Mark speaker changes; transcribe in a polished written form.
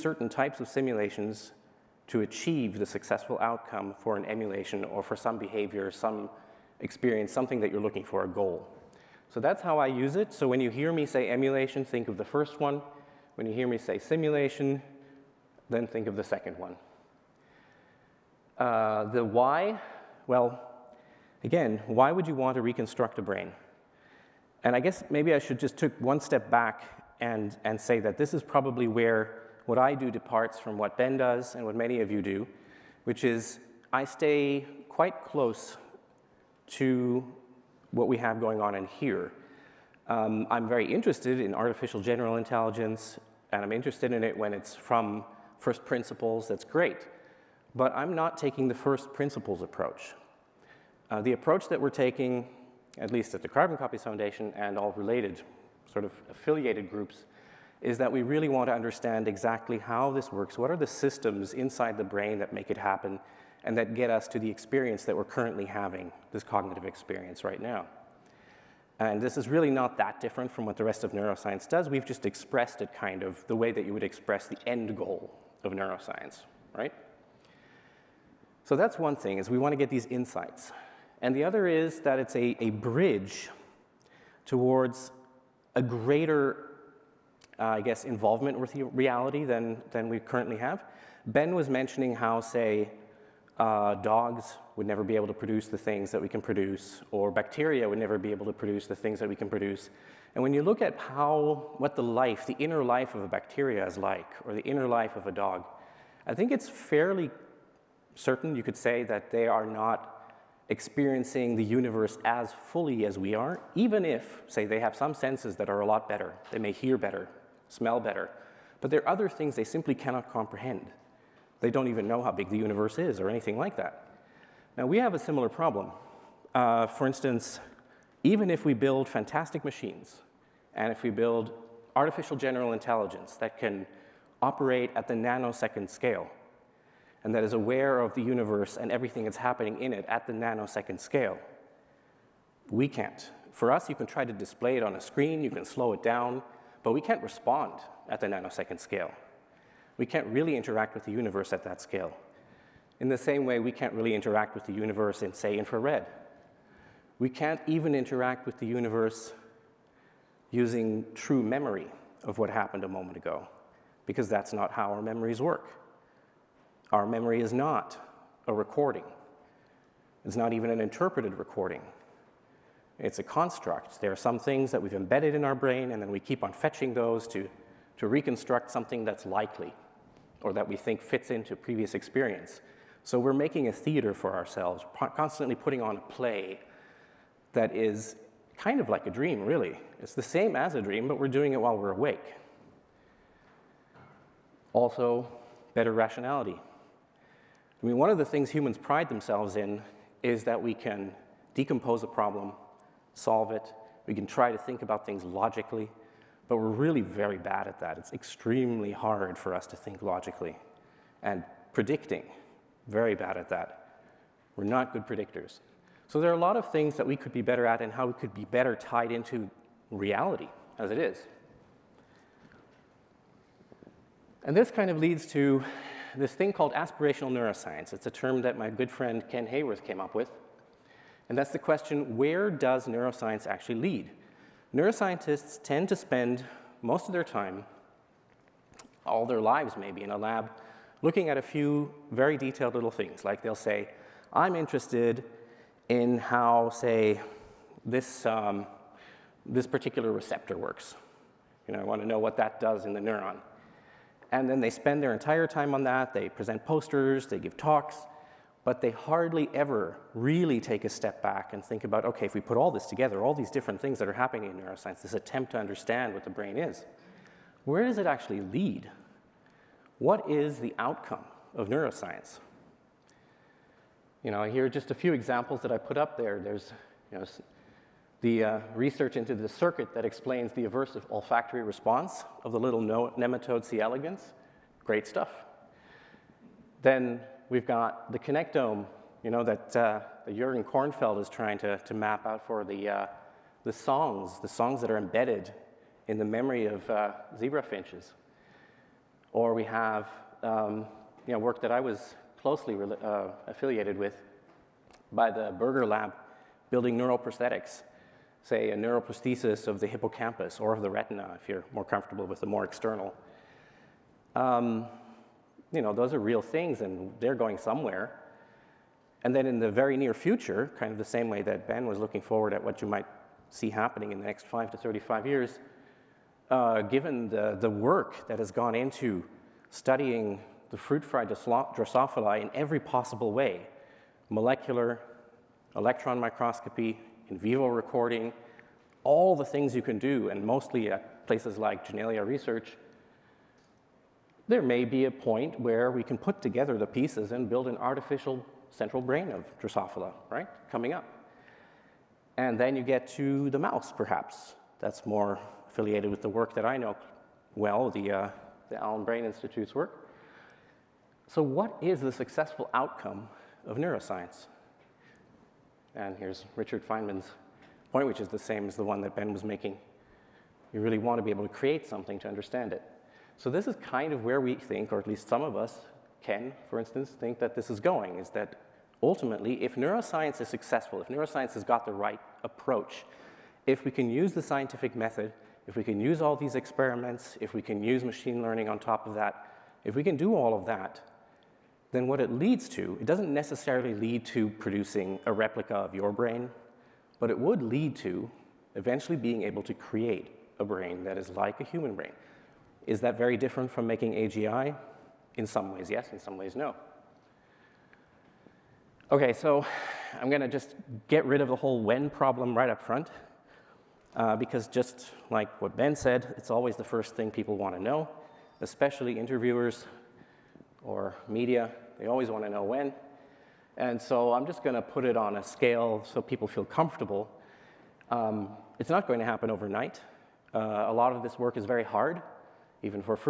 Speaker 1: certain types of simulations to achieve the successful outcome for an emulation or for some behavior, some experience, something that you're looking for, a goal. So that's how I use it. So when you hear me say emulation, think of the first one. When you hear me say simulation, then think of the second one. The why, well, again, why would you want to reconstruct a brain? And I guess maybe I should just take one step back and say that this is probably where what I do departs from what Ben does and what many of you do, which is I stay quite close to what we have going on in here. I'm very interested in artificial general intelligence, and I'm interested in it when it's from first principles. That's great. But I'm not taking the first principles approach. The approach that we're taking, at least at the Carbon Copies Foundation and all related sort of affiliated groups, is that we really want to understand exactly how this works. What are the systems inside the brain that make it happen and that get us to the experience that we're currently having, this cognitive experience right now? And this is really not that different from what the rest of neuroscience does. We've just expressed it kind of the way that you would express the end goal of neuroscience, right? So that's one thing, is we want to get these insights. And the other is that it's a bridge towards a greater I guess, involvement with reality than we currently have. Ben was mentioning how, say, dogs would never be able to produce the things that we can produce, or bacteria would never be able to produce the things that we can produce. And when you look at what the inner life of a bacteria is like, or the inner life of a dog, I think it's fairly certain you could say that they are not experiencing the universe as fully as we are, even if, say, they have some senses that are a lot better. They may hear better, smell better, but there are other things they simply cannot comprehend. They don't even know how big the universe is or anything like that. Now, we have a similar problem. For instance, even if we build fantastic machines, and if we build artificial general intelligence that can operate at the nanosecond scale, and that is aware of the universe and everything that's happening in it at the nanosecond scale, we can't. For us, you can try to display it on a screen, you can slow it down, but we can't respond at the nanosecond scale. We can't really interact with the universe at that scale. In the same way, we can't really interact with the universe in, say, infrared. We can't even interact with the universe using true memory of what happened a moment ago, because that's not how our memories work. Our memory is not a recording. It's not even an interpreted recording. It's a construct. There are some things that we've embedded in our brain, and then we keep on fetching those to reconstruct something that's likely or that we think fits into previous experience. So we're making a theater for ourselves, constantly putting on a play that is kind of like a dream, really. It's the same as a dream, but we're doing it while we're awake. Also, better rationality. I mean, one of the things humans pride themselves in is that we can decompose a problem, solve it. We can try to think about things logically, but we're really very bad at that. It's extremely hard for us to think logically. And predicting, very bad at that. We're not good predictors. So there are a lot of things that we could be better at and how we could be better tied into reality as it is. And this kind of leads to this thing called aspirational neuroscience. It's a term that my good friend Ken Hayworth came up with. And that's the question, where does neuroscience actually lead? Neuroscientists tend to spend most of their time, all their lives maybe, in a lab, looking at a few very detailed little things. Like they'll say, I'm interested in how, say, this particular receptor works. You know, I want to know what that does in the neuron. And then they spend their entire time on that. They present posters, they give talks, but they hardly ever really take a step back and think about, okay, if we put all this together, all these different things that are happening in neuroscience, this attempt to understand what the brain is, where does it actually lead? What is the outcome of neuroscience? You know, here are just a few examples that I put up there. There's, you know, the research into the circuit that explains the aversive olfactory response of the little nematode C. elegans. Great stuff. Then we've got the connectome, you know, that Jürgen Kornfeld is trying to map out for the songs that are embedded in the memory of zebra finches. Or we have work that I was closely affiliated with by the Berger Lab, building neuroprosthetics, say a neuroprosthesis of the hippocampus or of the retina, if you're more comfortable with the more external. Those are real things, and they're going somewhere. And then in the very near future, kind of the same way that Ben was looking forward at what you might see happening in the next 5 to 35 years, given the work that has gone into studying the fruit fly Drosophila in every possible way, molecular, electron microscopy, in vivo recording, all the things you can do, and mostly at places like Genelia Research, there may be a point where we can put together the pieces and build an artificial central brain of Drosophila, right, coming up. And then you get to the mouse, perhaps. That's more affiliated with the work that I know well, the Allen Brain Institute's work. So what is the successful outcome of neuroscience? And here's Richard Feynman's point, which is the same as the one that Ben was making. You really want to be able to create something to understand it. So this is kind of where we think, or at least some of us can, for instance, think that this is going, is that ultimately, if neuroscience is successful, if neuroscience has got the right approach, if we can use the scientific method, if we can use all these experiments, if we can use machine learning on top of that, if we can do all of that, then what it leads to, it doesn't necessarily lead to producing a replica of your brain, but it would lead to eventually being able to create a brain that is like a human brain. Is that very different from making AGI? In some ways, yes. In some ways, no. Okay, so I'm going to just get rid of the whole when problem right up front, because just like what Ben said, it's always the first thing people want to know, especially interviewers or media. They always want to know when. And so I'm just going to put it on a scale so people feel comfortable. It's not going to happen overnight. A lot of this work is very hard, even for